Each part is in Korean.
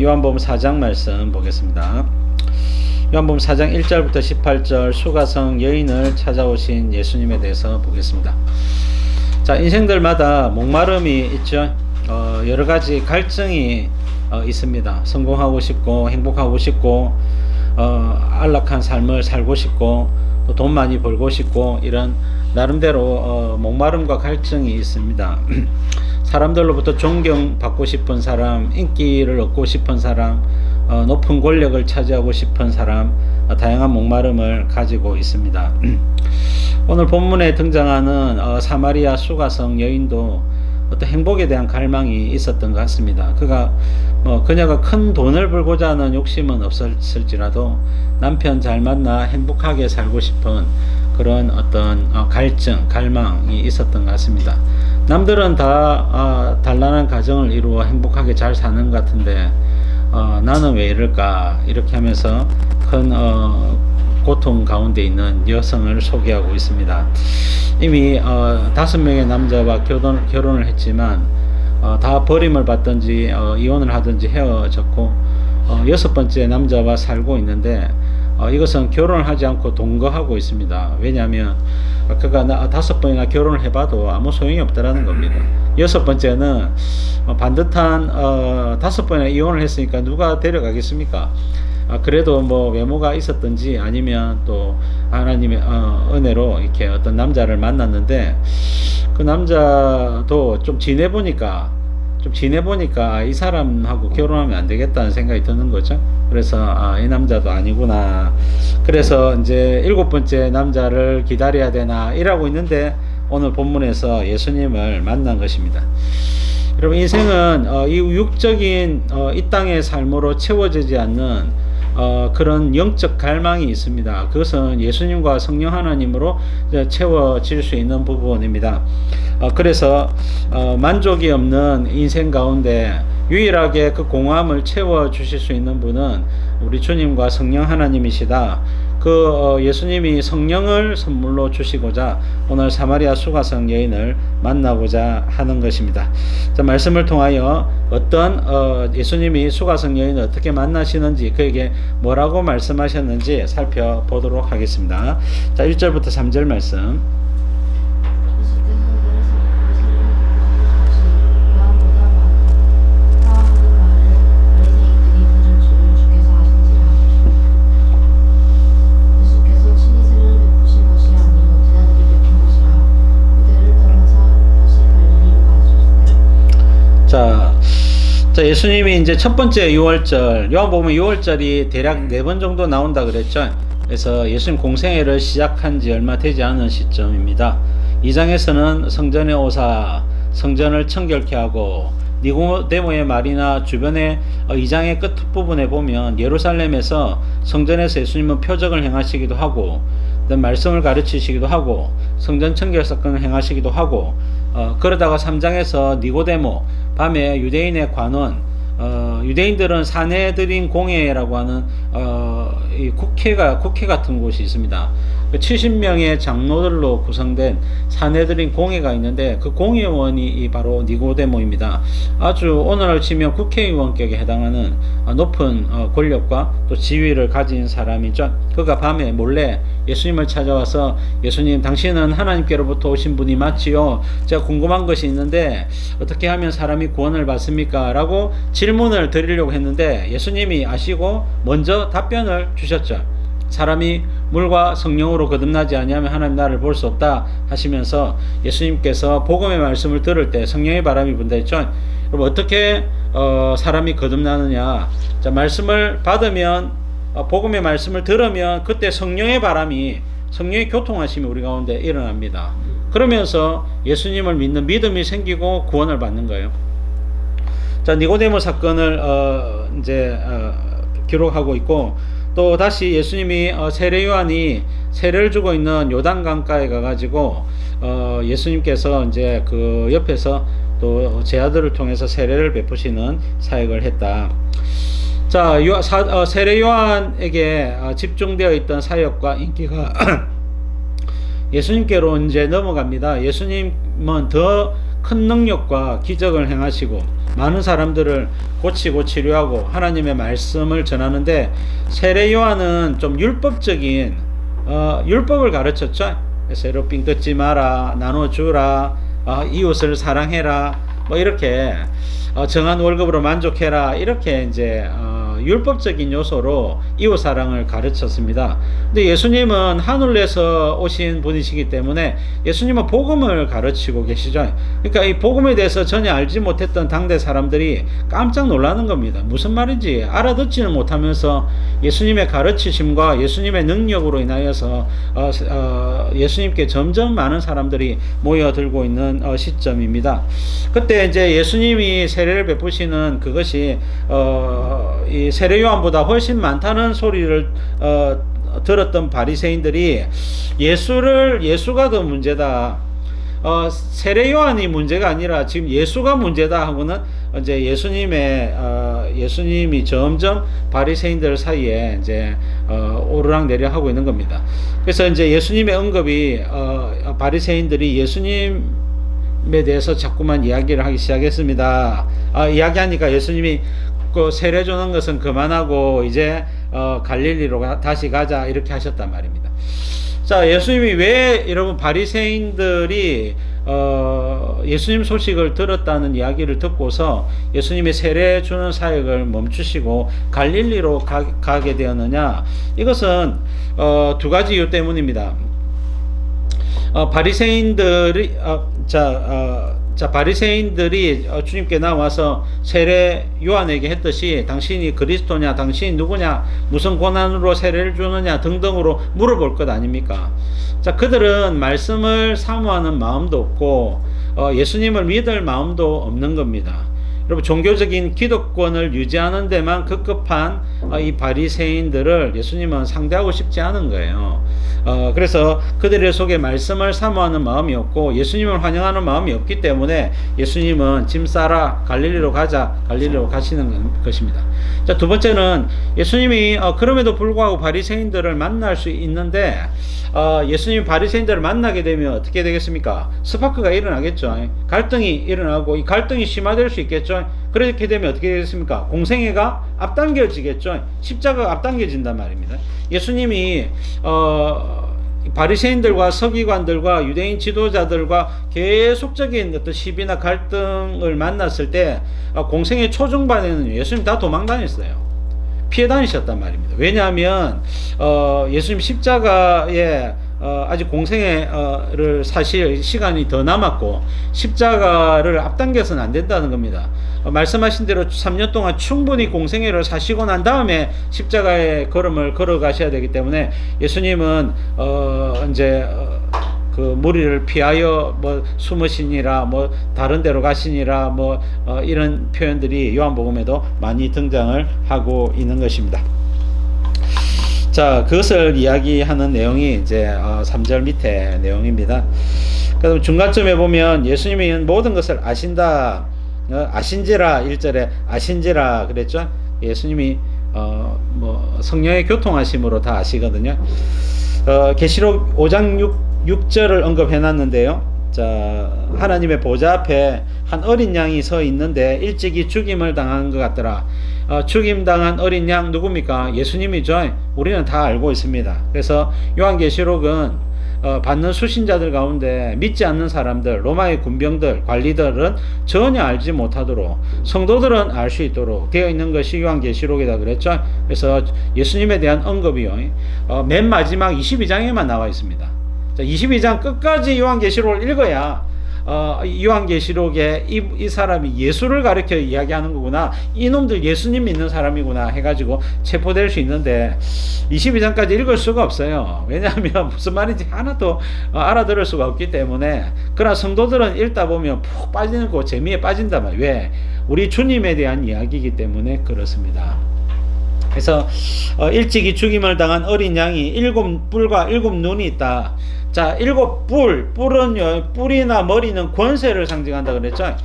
요한복음 4장 말씀 보겠습니다. 요한복음 4장 1절부터 18절 수가성 여인을 찾아오신 예수님에 대해서 보겠습니다. 자, 인생들마다 목마름이 있죠. 여러 가지 갈증이 있습니다. 성공하고 싶고 행복하고 싶고 안락한 삶을 살고 싶고 또 돈 많이 벌고 싶고 이런 나름대로 목마름과 갈증이 있습니다. 사람들로부터 존경받고 싶은 사람, 인기를 얻고 싶은 사람, 높은 권력을 차지하고 싶은 사람, 다양한 목마름을 가지고 있습니다. 오늘 본문에 등장하는 사마리아 수가성 여인도 어떤 행복에 대한 갈망이 있었던 것 같습니다. 그녀가 큰 돈을 벌고자 하는 욕심은 없었을지라도 남편 잘 만나 행복하게 살고 싶은 그런 어떤 갈증, 갈망이 있었던 것 같습니다. 남들은 다 단란한 가정을 이루어 행복하게 잘 사는 것 같은데 나는 왜 이럴까, 이렇게 하면서 큰 고통 가운데 있는 여성을 소개하고 있습니다. 이미 5명의 남자와 결혼을 했지만 다 버림을 받든지 이혼을 하든지 헤어졌고 6번째 남자와 살고 있는데 이것은 결혼을 하지 않고 동거하고 있습니다. 왜냐하면 그가 5번이나 결혼을 해봐도 아무 소용이 없다라는 겁니다. 6번째는 반듯한 5번이나 이혼을 했으니까 누가 데려가겠습니까? 그래도 뭐 외모가 있었든지 아니면 또 하나님의 은혜로 이렇게 어떤 남자를 만났는데 그 남자도 좀 지내보니까 이 사람하고 결혼하면 안 되겠다는 생각이 드는 거죠. 그래서 이 남자도 아니구나. 그래서 이제 7번째 남자를 기다려야 되나 이러고 있는데 오늘 본문에서 예수님을 만난 것입니다. 여러분, 인생은 이 육적인 이 땅의 삶으로 채워지지 않는 그런 영적 갈망이 있습니다. 그것은 예수님과 성령 하나님으로 채워질 수 있는 부분입니다. 그래서 만족이 없는 인생 가운데 유일하게 그 공허함을 채워주실 수 있는 분은 우리 주님과 성령 하나님이시다. 예수님이 성령을 선물로 주시고자 오늘 사마리아 수가성 여인을 만나고자 하는 것입니다. 자, 말씀을 통하여 어떤 예수님이 수가성 여인을 어떻게 만나시는지, 그에게 뭐라고 말씀하셨는지 살펴보도록 하겠습니다. 자, 1절부터 3절 말씀. 자, 예수님이 이제 첫 번째 6월절, 요한복음 6월절이 대략 4번 정도 나온다 그랬죠. 그래서 예수님 공생애를 시작한 지 얼마 되지 않은 시점입니다. 2장에서는 성전에 오사 성전을 청결케 하고, 니고데모의 말이나 주변에 2장의 끝부분에 보면 예루살렘에서 성전에서 예수님은 표적을 행하시기도 하고 말씀을 가르치시기도 하고 성전 청결 사건을 행하시기도 하고 그러다가 3장에서 니고데모, 밤에 유대인의 관원, 유대인들은 사내들인 공회라고 하는 이 국회 같은 곳이 있습니다. 70명의 장로들로 구성된 사내들인 공회가 있는데 그 공회원이 바로 니고데모입니다. 아주 오늘날 치면 국회의원격에 해당하는 높은 권력과 또 지위를 가진 사람이죠. 그가 밤에 몰래 예수님을 찾아와서 예수님, 당신은 하나님께로부터 오신 분이 맞지요? 제가 궁금한 것이 있는데 어떻게 하면 사람이 구원을 받습니까? 라고 질문을 드리려고 했는데 예수님이 아시고 먼저 답변을 주셨죠. 사람이 물과 성령으로 거듭나지 아니하면 하나님 나라를 볼 수 없다 하시면서 예수님께서 복음의 말씀을 들을 때 성령의 바람이 분다 했죠. 여러분, 어떻게 사람이 거듭나느냐? 자, 말씀을 받으면 복음의 말씀을 들으면 그때 성령의 교통하심이 우리 가운데 일어납니다. 그러면서 예수님을 믿는 믿음이 생기고 구원을 받는 거예요. 자, 니고데모 사건을 기록하고 있고, 또 다시 예수님이 세례 요한이 세례를 주고 있는 요단 강가에 가가지고 예수님께서 이제 그 옆에서 또 제 아들을 통해서 세례를 베푸시는 사역을 했다. 자, 세례 요한에게 집중되어 있던 사역과 인기가 예수님께로 이제 넘어갑니다. 예수님은 더 큰 능력과 기적을 행하시고 많은 사람들을 고치고 치료하고 하나님의 말씀을 전하는데, 세례 요한은 좀 율법적인 율법을 가르쳤죠. 세로 삥 뜯지 마라, 나눠주라, 이웃을 사랑해라, 뭐 이렇게 정한 월급으로 만족해라, 이렇게 이제 율법적인 요소로 이웃 사랑을 가르쳤습니다. 근데 예수님은 하늘에서 오신 분이시기 때문에 예수님은 복음을 가르치고 계시죠. 그러니까 이 복음에 대해서 전혀 알지 못했던 당대 사람들이 깜짝 놀라는 겁니다. 무슨 말인지 알아듣지는 못하면서 예수님의 가르치심과 예수님의 능력으로 인하여서 예수님께 점점 많은 사람들이 모여들고 있는 시점입니다. 그때 이제 예수님이 세례를 베푸시는 그것이 이 세례 요한보다 훨씬 많다는 소리를 들었던 바리새인들이 예수가 더 문제다, 세례 요한이 문제가 아니라 지금 예수가 문제다 하고는 이제 예수님이 점점 바리새인들 사이에 이제 오르락내리락 하고 있는 겁니다. 그래서 이제 예수님의 언급이 바리새인들이 예수님에 대해서 자꾸만 이야기를 하기 시작했습니다. 이야기하니까 예수님이 그 세례 주는 것은 그만하고 이제 갈릴리로 다시 가자, 이렇게 하셨단 말입니다. 자, 예수님이 왜 여러분 바리새인들이 예수님 소식을 들었다는 이야기를 듣고서 예수님의 세례 주는 사역을 멈추시고 갈릴리로 가게 되었느냐? 이것은 두 가지 이유 때문입니다. 바리새인들이 주님께 나와서 세례 요한에게 했듯이 당신이 그리스도냐, 당신이 누구냐, 무슨 권한으로 세례를 주느냐 등등으로 물어볼 것 아닙니까? 자, 그들은 말씀을 사모하는 마음도 없고 예수님을 믿을 마음도 없는 겁니다. 여러분, 종교적인 기득권을 유지하는 데만 급급한 이 바리새인들을 예수님은 상대하고 싶지 않은 거예요. 그래서 그들의 속에 말씀을 사모하는 마음이 없고 예수님을 환영하는 마음이 없기 때문에 예수님은 짐 싸라, 갈릴리로 가자, 갈릴리로 가시는 것입니다. 자, 두 번째는 예수님이 그럼에도 불구하고 바리새인들을 만날 수 있는데 예수님이 바리새인들을 만나게 되면 어떻게 되겠습니까? 스파크가 일어나겠죠. 갈등이 일어나고 이 갈등이 심화될 수 있겠죠. 그렇게 되면 어떻게 되겠습니까? 공생애가 앞당겨지겠죠. 십자가가 앞당겨진단 말입니다. 예수님이 바리새인들과 서기관들과 유대인 지도자들과 계속적인 어떤 시비나 갈등을 만났을 때 공생의 초중반에는 예수님 다 도망 다녔어요. 피해 다니셨단 말입니다. 왜냐하면 예수님 십자가에 아직 공생애를 사실 시간이 더 남았고 십자가를 앞당겨서는 안 된다는 겁니다. 말씀하신 대로 3년 동안 충분히 공생애를 사시고 난 다음에 십자가의 걸음을 걸어가셔야 되기 때문에 예수님은 이제 그 무리를 피하여 뭐 숨으시니라, 뭐 다른 데로 가시니라, 뭐 이런 표현들이 요한복음에도 많이 등장을 하고 있는 것입니다. 자, 그것을 이야기하는 내용이 이제 3절 밑에 내용입니다. 그럼 중간쯤에 보면 예수님이 모든 것을 아신다, 아신지라, 1절에 아신지라 그랬죠. 예수님이 뭐 성령의 교통하심으로 다 아시거든요. 계시록 5장 6절을 언급해 놨는데요. 자, 하나님의 보좌 앞에 한 어린 양이 서 있는데 일찍이 죽임을 당한 것 같더라. 죽임당한 어린 양 누굽니까? 예수님이죠. 우리는 다 알고 있습니다. 그래서 요한계시록은 받는 수신자들 가운데 믿지 않는 사람들, 로마의 군병들, 관리들은 전혀 알지 못하도록 성도들은 알 수 있도록 되어 있는 것이 요한계시록이다 그랬죠. 그래서 예수님에 대한 언급이요, 맨 마지막 22장에만 나와 있습니다. 자, 22장 끝까지 요한계시록을 읽어야 요한계시록에 이 사람이 예수를 가리켜 이야기하는 거구나, 이놈들 예수님 믿는 사람이구나 해가지고 체포될 수 있는데 22장까지 읽을 수가 없어요. 왜냐하면 무슨 말인지 하나도 알아들을 수가 없기 때문에. 그러나 성도들은 읽다 보면 푹 빠지는 거, 재미에 빠진단 말이에요. 왜? 우리 주님에 대한 이야기이기 때문에 그렇습니다. 그래서 일찍이 죽임을 당한 어린 양이 7뿔과 7눈이 있다. 자, 7뿔, 뿔은요, 뿔이나 머리는 권세를 상징한다 그랬죠.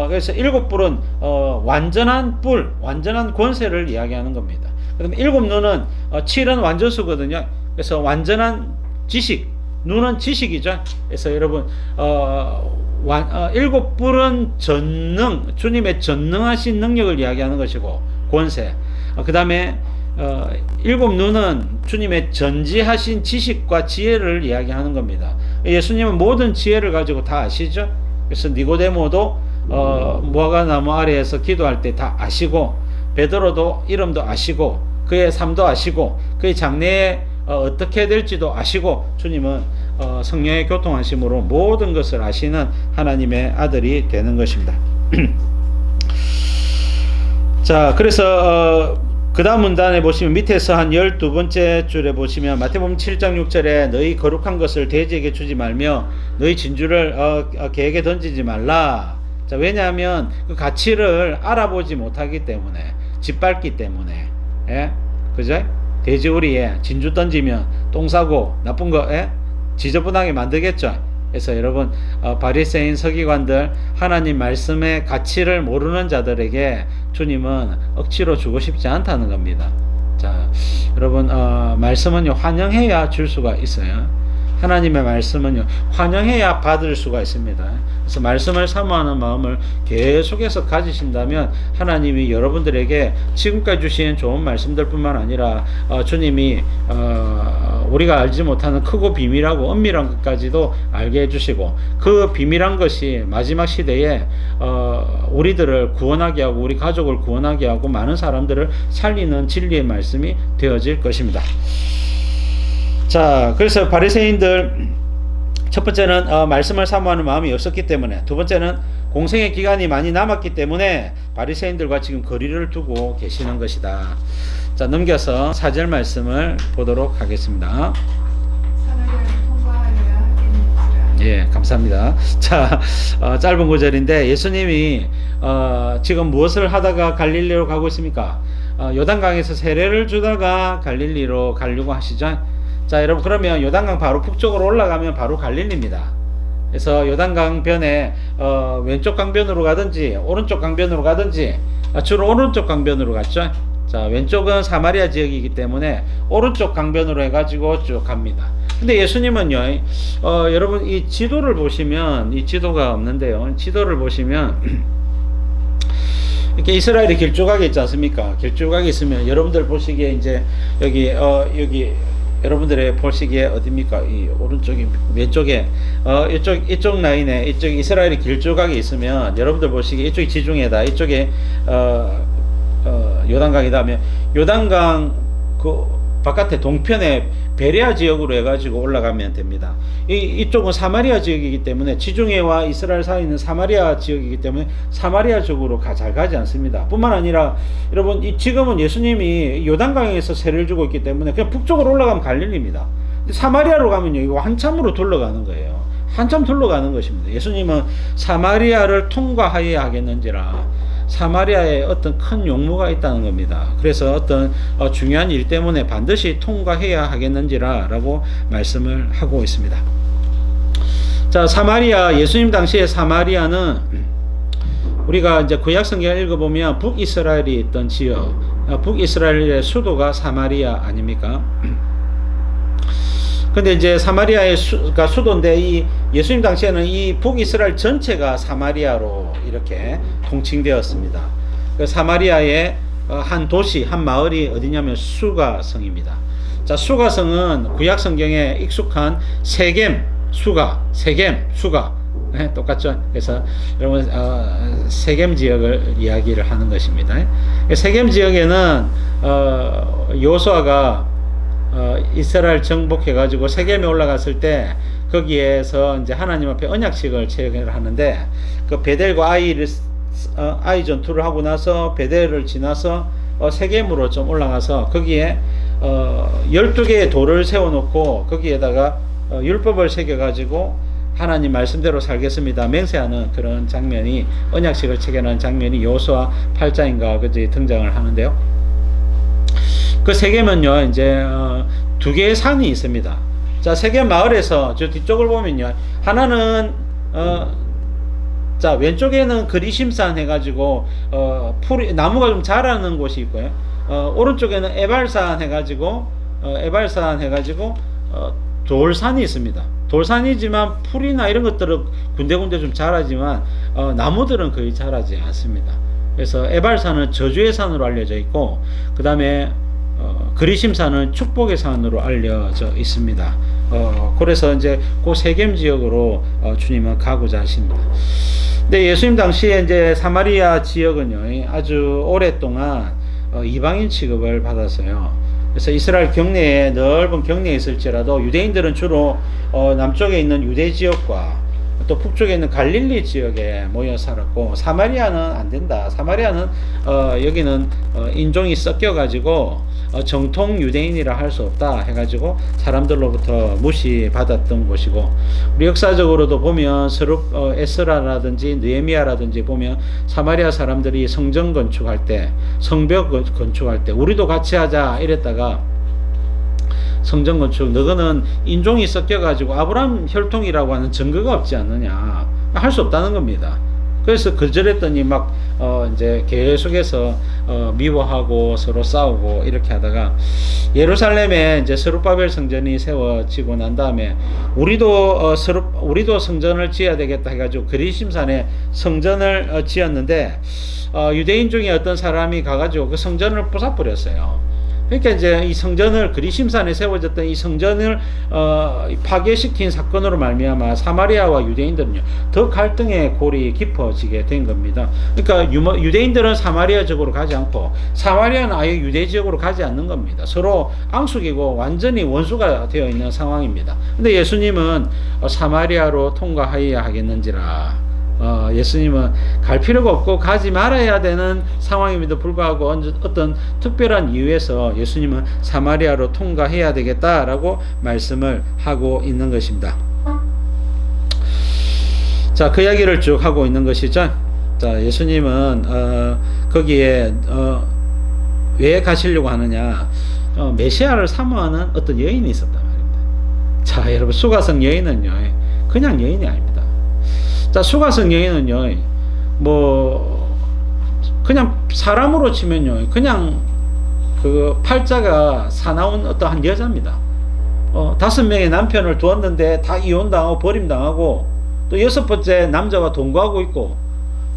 그래서 7뿔은 완전한 뿔, 완전한 권세를 이야기하는 겁니다. 그다음에 7눈은 7은 완전수거든요. 그래서 완전한 지식, 누는 지식이죠. 그래서 여러분 일곱 뿔은 전능, 주님의 전능하신 능력을 이야기하는 것이고 권세. 그 다음에 일곱 눈은 주님의 전지하신 지식과 지혜를 이야기하는 겁니다. 예수님은 모든 지혜를 가지고 다 아시죠. 그래서 니고데모도 무화과나무 아래에서 기도할 때 다 아시고, 베드로도 이름도 아시고, 그의 삶도 아시고, 그의 장래에 어떻게 될지도 아시고, 주님은 성령의 교통하심으로 모든 것을 아시는 하나님의 아들이 되는 것입니다. 자, 그래서 그 다음 문단에 보시면 밑에서 한 12번째 줄에 보시면 마태복음 7장 6절에 너희 거룩한 것을 돼지에게 주지 말며 너희 진주를 개에게 던지지 말라. 자, 왜냐하면 그 가치를 알아보지 못하기 때문에, 짓밟기 때문에, 예? 그죠? 돼지우리에 진주 던지면 똥 싸고 나쁜 거, 예? 지저분하게 만들겠죠. 그래서 여러분, 바리새인 서기관들, 하나님 말씀의 가치를 모르는 자들에게 주님은 억지로 주고 싶지 않다는 겁니다. 자, 여러분, 말씀은요 환영해야 줄 수가 있어요. 하나님의 말씀은요 환영해야 받을 수가 있습니다. 그래서 말씀을 사모하는 마음을 계속해서 가지신다면 하나님이 여러분들에게 지금까지 주신 좋은 말씀들 뿐만 아니라 주님이 우리가 알지 못하는 크고 비밀하고 엄밀한 것까지도 알게 해주시고, 그 비밀한 것이 마지막 시대에 우리들을 구원하게 하고 우리 가족을 구원하게 하고 많은 사람들을 살리는 진리의 말씀이 되어질 것입니다. 자, 그래서 바리새인들, 첫 번째는 말씀을 사모하는 마음이 없었기 때문에, 두 번째는 공생의 기간이 많이 남았기 때문에 바리새인들과 지금 거리를 두고 계시는 것이다. 자, 넘겨서 4절 말씀을 보도록 하겠습니다. 예, 감사합니다. 자, 짧은 구절인데 예수님이 지금 무엇을 하다가 갈릴리로 가고 있습니까? 요단강에서 세례를 주다가 갈릴리로 가려고 하시죠. 자, 여러분, 그러면 요단강 바로 북쪽으로 올라가면 바로 갈릴리입니다. 그래서 요단강 변에 왼쪽 강변으로 가든지 오른쪽 강변으로 가든지, 주로 오른쪽 강변으로 갔죠. 자, 왼쪽은 사마리아 지역이기 때문에 오른쪽 강변으로 해가지고 쭉 갑니다. 근데 예수님은요, 여러분 이 지도를 보시면, 이 지도가 없는데요, 지도를 보시면 이렇게 이스라엘이 길쭉하게 있지 않습니까? 길쭉하게 있으면 여러분들 보시기에 이제 여기 여러분들의 보시기에 어딥니까? 이 오른쪽이 왼쪽에 이쪽 라인에 이쪽 이스라엘이 길쭉하게 있으면 여러분들 보시기에 이쪽이 지중해다, 이쪽에 요단강이다 하면 요단강 그 바깥에 동편에 베레아 지역으로 해가지고 올라가면 됩니다. 이쪽은 사마리아 지역이기 때문에, 지중해와 이스라엘 사이에 있는 사마리아 지역이기 때문에 사마리아 쪽으로 잘 가지 않습니다. 뿐만 아니라 여러분, 지금은 예수님이 요단강에서 세례를 주고 있기 때문에 그냥 북쪽으로 올라가면 갈릴리입니다. 사마리아로 가면요, 이거 한참으로 둘러가는 거예요. 한참 둘러가는 것입니다. 예수님은 사마리아를 통과하여야 하겠는지라, 사마리아에 어떤 큰 용무가 있다는 겁니다. 그래서 어떤 중요한 일 때문에 반드시 통과해야 하겠는지라 라고 말씀을 하고 있습니다. 자, 사마리아, 예수님 당시에 사마리아는 우리가 이제 구약 성경을 읽어보면 북이스라엘이 있던 지역, 북이스라엘의 수도가 사마리아 아닙니까? 근데 이제 사마리아의 수도인데, 이 예수님 당시에는 이 북이스라엘 전체가 사마리아로 이렇게 통칭되었습니다. 그 사마리아의 한 도시, 한 마을이 어디냐면 수가성입니다. 자, 수가성은 구약 성경에 익숙한 세겜, 수가, 네, 똑같죠? 그래서 여러분 세겜 지역을 이야기를 하는 것입니다. 세겜 지역에는 여호수아가 이스라엘 정복해가지고 세겜에 올라갔을 때 거기에서 이제 하나님 앞에 언약식을 체결을 하는데, 그 베델과 아이 전투를 하고 나서 베델을 지나서 세겜으로 좀 올라가서 거기에 12개의 돌을 세워놓고 거기에다가 율법을 새겨가지고 하나님 말씀대로 살겠습니다 맹세하는 그런 장면이, 언약식을 체결하는 장면이 여호수아 8장인가 그지 등장을 하는데요. 그 세겜은요, 이제 두 개의 산이 있습니다. 자, 세겜 마을에서 저 뒤쪽을 보면요, 하나는 자, 왼쪽에는 그리심산 해가지고 풀이, 나무가 좀 자라는 곳이 있고요. 오른쪽에는 에발산 해가지고 돌산이 있습니다. 돌산이지만 풀이나 이런 것들은 군데군데 좀 자라지만 나무들은 거의 자라지 않습니다. 그래서 에발산은 저주의 산으로 알려져 있고, 그 다음에 그리심산은 축복의 산으로 알려져 있습니다. 그래서 이제 그 세겜 지역으로 주님은 가고자 하십니다. 근데 예수님 당시에 이제 사마리아 지역은요, 아주 오랫동안 이방인 취급을 받았어요. 그래서 이스라엘 경내에, 넓은 경내에 있을지라도 유대인들은 주로 남쪽에 있는 유대 지역과 또 북쪽에 있는 갈릴리 지역에 모여 살았고, 사마리아는 안 된다. 사마리아는 여기는 인종이 섞여 가지고 정통 유대인이라 할 수 없다 해가지고 사람들로부터 무시받았던 곳이고, 우리 역사적으로도 보면 에스라라든지 느헤미야라든지 보면 사마리아 사람들이 성전 건축할 때, 성벽 건축할 때 우리도 같이 하자 이랬다가 성전 건축, 너거는 인종이 섞여가지고 아브라함 혈통이라고 하는 증거가 없지 않느냐, 할 수 없다는 겁니다. 그래서 거절했더니 막 이제 계속해서 미워하고 서로 싸우고 이렇게 하다가 예루살렘에 이제 스룹바벨 성전이 세워지고 난 다음에 우리도 성전을 지어야 되겠다 해가지고 그리심산에 성전을 지었는데 유대인 중에 어떤 사람이 가가지고 그 성전을 부숴버렸어요. 그러니까 이제 이 성전을, 그리심산에 세워졌던 이 성전을 파괴시킨 사건으로 말미암아 사마리아와 유대인들은요 더 갈등의 골이 깊어지게 된 겁니다. 그러니까 유대인들은 사마리아 지역으로 가지 않고 사마리아는 아예 유대 지역으로 가지 않는 겁니다. 서로 앙숙이고 완전히 원수가 되어 있는 상황입니다. 근데 예수님은 사마리아로 통과하여야 하겠는지라, 예수님은 갈 필요가 없고 가지 말아야 되는 상황임에도 불구하고 어떤 특별한 이유에서 예수님은 사마리아로 통과해야 되겠다라고 말씀을 하고 있는 것입니다. 자, 그 이야기를 쭉 하고 있는 것이죠. 자, 예수님은 거기에 왜 가시려고 하느냐, 메시아를 사모하는 어떤 여인이 있었단 말입니다. 자, 여러분, 수가성 여인은요 그냥 여인이 아닙니다. 자, 수가성 여인은요 뭐 그냥 사람으로 치면요 그냥 그 팔자가 사나운 어떠한 여자입니다. 5명의 남편을 두었는데 다 이혼당하고 버림당하고 또 6번째 남자와 동거하고 있고,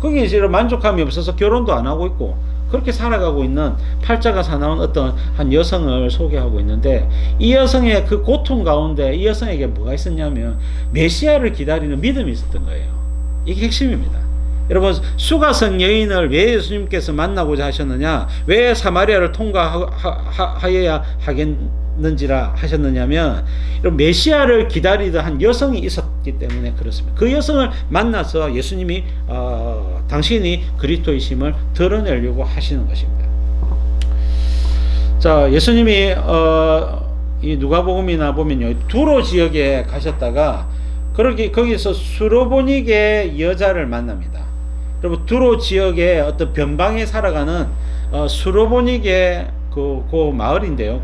거기에 이제 만족감이 없어서 결혼도 안 하고 있고, 그렇게 살아가고 있는 팔자가 사나운 어떤 한 여성을 소개하고 있는데, 이 여성의 그 고통 가운데 이 여성에게 뭐가 있었냐면 메시아를 기다리는 믿음이 있었던 거예요. 이게 핵심입니다. 여러분, 수가성 여인을 왜 예수님께서 만나고자 하셨느냐, 왜 사마리아를 통과하여야 하겠는지라 하셨느냐면, 메시아를 기다리던 한 여성이 있었기 때문에 그렇습니다. 그 여성을 만나서 예수님이 당신이 그리스도이심을 드러내려고 하시는 것입니다. 자, 예수님이 이 누가복음이나 보면요 두로 지역에 가셨다가 거기서 수로보닉의 여자를 만납니다. 여러분, 두로 지역의 어떤 변방에 살아가는 수로보닉의 그 마을인데요.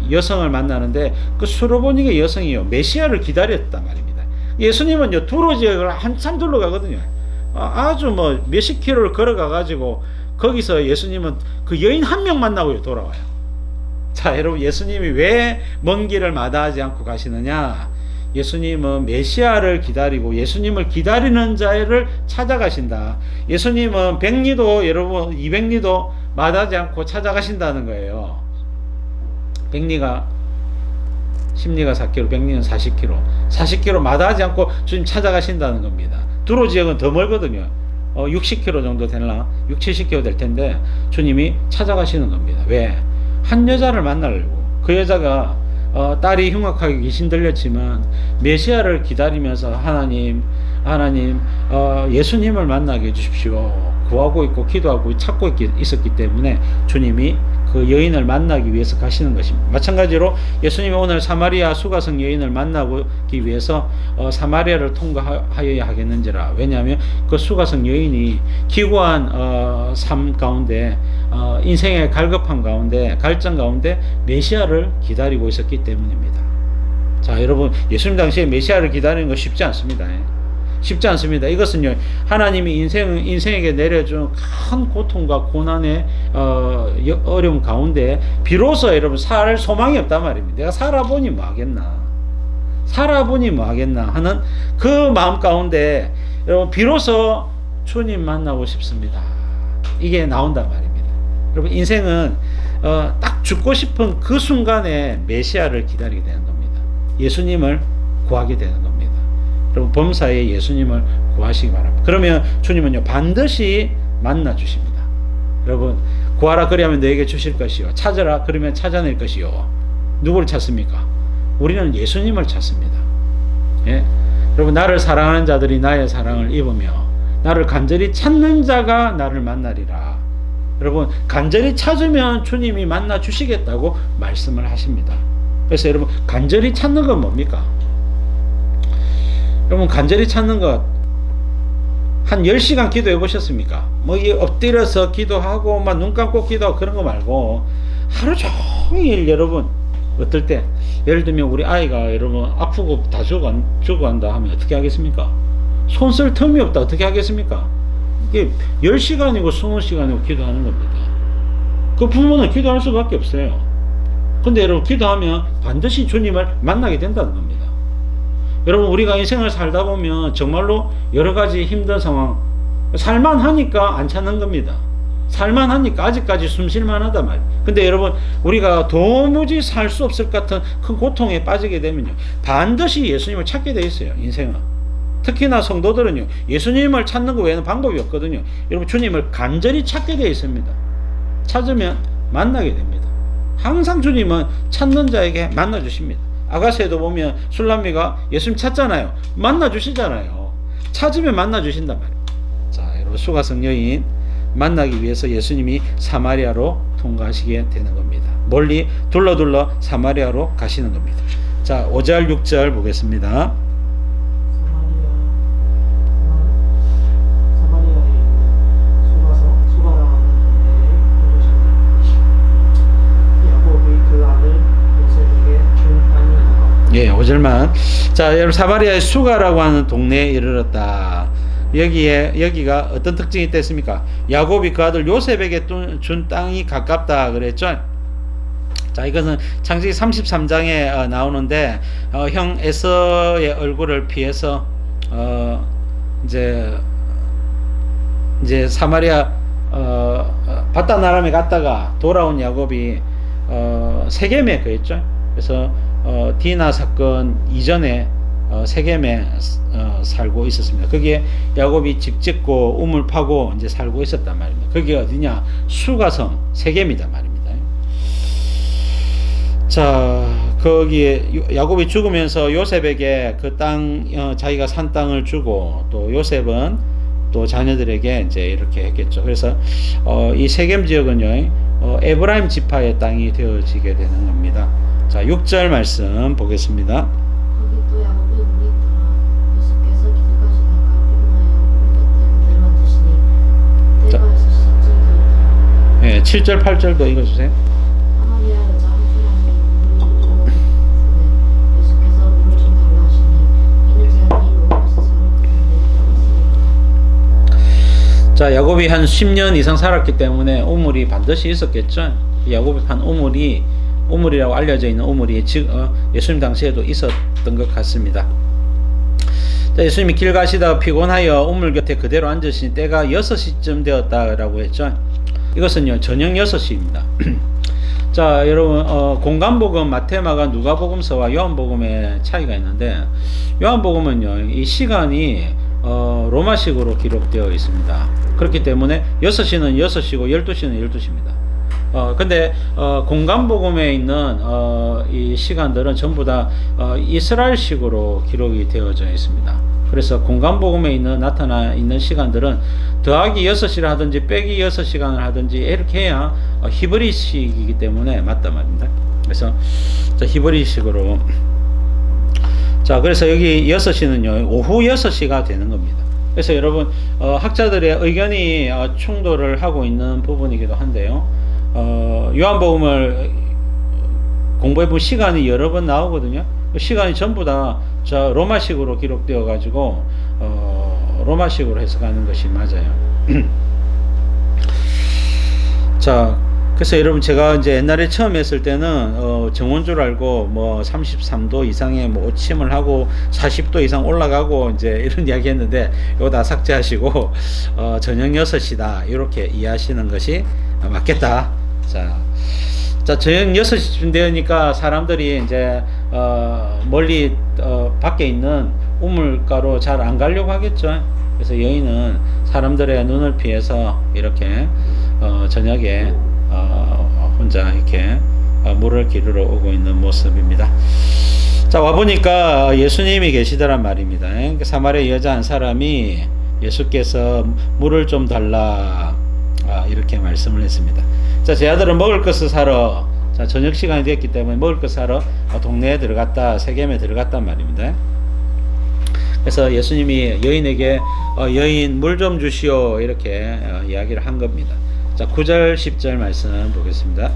여성을 만나는데 그 수로보닉의 여성이요 메시아를 기다렸단 말입니다. 예수님은요 두로 지역을 한참 둘러가거든요. 아주 뭐 몇십 킬로를 걸어가 가지고 거기서 예수님은 그 여인 한 명 만나고 돌아와요. 자, 여러분, 예수님이 왜 먼 길을 마다하지 않고 가시느냐? 예수님은 메시아를 기다리고 예수님을 기다리는 자를 찾아가신다. 예수님은 100리도, 여러분 200리도 마다하지 않고 찾아가신다는 거예요. 100리가 10리가 4km, 100리는 40km. 40km 마다하지 않고 주님 찾아가신다는 겁니다. 두로 지역은 더 멀거든요. 60km 정도 되나? 60, 70km 될 텐데 주님이 찾아가시는 겁니다. 왜? 한 여자를 만나려고. 그 여자가 딸이 흉악하게 귀신 들렸지만 메시아를 기다리면서 하나님 예수님을 만나게 해주십시오 구하고 있고 기도하고 찾고 있었기 때문에 주님이 그 여인을 만나기 위해서 가시는 것입니다. 마찬가지로 예수님이 오늘 사마리아 수가성 여인을 만나기 위해서 사마리아를 통과하여야 하겠는지라. 왜냐하면 그 수가성 여인이 기구한 삶 가운데 인생의 갈급함 가운데 갈증 가운데 메시아를 기다리고 있었기 때문입니다. 자, 여러분, 예수님 당시에 메시아를 기다리는 거 쉽지 않습니다. 쉽지 않습니다. 이것은요 하나님이 인생에게 내려준 큰 고통과 고난의 어려움 가운데 비로소 여러분 살 소망이 없단 말입니다. 내가 살아보니 뭐 하겠나. 살아보니 뭐 하겠나 하는 그 마음 가운데 여러분 비로소 주님 만나고 싶습니다. 이게 나온단 말입니다. 여러분 인생은 딱 죽고 싶은 그 순간에 메시아를 기다리게 되는 겁니다. 예수님을 구하게 되는 겁니다. 여러분 범사에 예수님을 구하시기 바랍니다. 그러면 주님은요 반드시 만나 주십니다. 여러분 구하라 그리하면 너에게 주실 것이요 찾으라 그러면 찾아낼 것이요. 누구를 찾습니까? 우리는 예수님을 찾습니다. 예? 여러분 나를 사랑하는 자들이 나의 사랑을 입으며 나를 간절히 찾는 자가 나를 만나리라. 여러분 간절히 찾으면 주님이 만나 주시겠다고 말씀을 하십니다. 그래서 여러분 간절히 찾는 건 뭡니까? 여러분 간절히 찾는 것 한 10시간 기도해 보셨습니까? 뭐 엎드려서 기도하고 막 눈 감고 기도하고 그런 거 말고 하루 종일 여러분 어떨 때 예를 들면 우리 아이가 여러분 아프고 다 죽어간다 하면 어떻게 하겠습니까? 손 쓸 틈이 없다 어떻게 하겠습니까? 이게 10시간이고 20시간이고 기도하는 겁니다. 그 부모는 기도할 수밖에 없어요. 근데 여러분 기도하면 반드시 주님을 만나게 된다는 겁니다. 여러분 우리가 인생을 살다 보면 정말로 여러 가지 힘든 상황 살만하니까 안 찾는 겁니다. 살만하니까 아직까지 숨쉴만하단 말이에요. 근데 여러분 우리가 도무지 살 수 없을 것 같은 큰 고통에 빠지게 되면요 반드시 예수님을 찾게 돼 있어요. 인생은 특히나 성도들은요 예수님을 찾는 거 외에는 방법이 없거든요. 여러분 주님을 간절히 찾게 돼 있습니다. 찾으면 만나게 됩니다. 항상 주님은 찾는 자에게 만나 주십니다. 아가서에도 보면 술람미가 예수님 찾잖아요. 만나 주시잖아요. 찾으면 만나 주신단 말이에요. 자, 여러분 수가성 여인 만나기 위해서 예수님이 사마리아로 통과하시게 되는 겁니다. 멀리 둘러 사마리아로 가시는 겁니다. 자, 5절 6절 보겠습니다. 예, 5절만. 자, 여러분 사마리아의 수가라고 하는 동네에 이르렀다. 여기가 어떤 특징이 있겠습니까? 야곱이 그 아들 요셉에게 준 땅이 가깝다 그랬죠. 자, 이것은 창세기 33장에 나오는데 형 에서의 얼굴을 피해서 이제 사마리아 바다나람에 갔다가 돌아온 야곱이 세겜에 거했죠. 그래서 디나 사건 이전에 세겜에 살고 있었습니다. 거기에 야곱이 집 짓고 우물 파고 이제 살고 있었단 말입니다. 거기가 어디냐? 수가성 세겜이다 말입니다. 자, 거기에 야곱이 죽으면서 요셉에게 그 땅 자기가 산 땅을 주고 또 요셉은 또 자녀들에게 이제 이렇게 했겠죠. 그래서 이 세겜 지역은요 에브라임 지파의 땅이 되어지게 되는 겁니다. 자, 6절 말씀 보겠습니다. 거기 또 야곱이 우리 있더라. 예수께서 길가시다가 피곤하여 우리 곁에 그대로 앉으시니 때가 6시쯤 되었더라. 예, 7절 8절도 읽어주세요. 사마리아 여자 한 사람이 물을 보내 예수께서 물을 좀 달라 하시니 이는 자기 노릇에서 있으리라. 자, 야곱이 한 10년 이상 살았기 때문에 우물이 반드시 있었겠죠. 야곱이 판 우물이라고 알려져 있는 우물이 예수님 당시에도 있었던 것 같습니다. 자, 예수님이 길 가시다가 피곤하여 우물 곁에 그대로 앉으시니 때가 6시쯤 되었다라고 했죠. 이것은요 저녁 6시입니다. 자, 여러분 공간복음 마태마가 누가복음서와 요한복음의 차이가 있는데 요한복음은요 이 시간이 로마식으로 기록되어 있습니다. 그렇기 때문에 6시는 6시고 12시는 12시입니다. 근데 공간복음에 있는 이 시간들은 전부 다 이스라엘식으로 기록이 되어져 있습니다. 그래서 공간복음에 나타나 있는 시간들은 더하기 6시를 하든지 빼기 6시간을 하든지 이렇게 해야 히브리식이기 때문에 맞단 말입니다. 그래서 히브리식으로 자, 그래서 여기 6시는요 오후 6시가 되는 겁니다. 그래서 여러분 학자들의 의견이 충돌을 하고 있는 부분이기도 한데요. 요한복음을 공부해본 시간이 여러 번 나오거든요. 시간이 전부 다 로마식으로 기록되어 가지고 로마식으로 해석하는 것이 맞아요. 자, 그래서 여러분 제가 이제 옛날에 처음 했을 때는 정원 줄 알고 뭐 33도 이상의 뭐 오침을 하고 40도 이상 올라가고 이제 이런 이야기 했는데 이거 다 삭제하시고 저녁 6시다 이렇게 이해하시는 것이 맞겠다. 자 저녁 6시쯤 되니까 사람들이 이제 멀리 밖에 있는 우물가로 잘 안 가려고 하겠죠. 그래서 여인은 사람들의 눈을 피해서 이렇게 저녁에 혼자 이렇게 물을 기르러 오고 있는 모습입니다. 자, 와보니까 예수님이 계시더란 말입니다. 사마리아 여자 한 사람이 예수께서 물을 좀 달라 이렇게 말씀을 했습니다. 자, 제 아들은 먹을 것을 사러, 자, 저녁 시간이 됐기 때문에 먹을 것을 사러 동네에 들어갔다, 세겜에 들어갔단 말입니다. 그래서 예수님이 여인에게 여인 물 좀 주시오 이렇게 이야기를 한 겁니다. 자, 9절 10절 말씀 보겠습니다.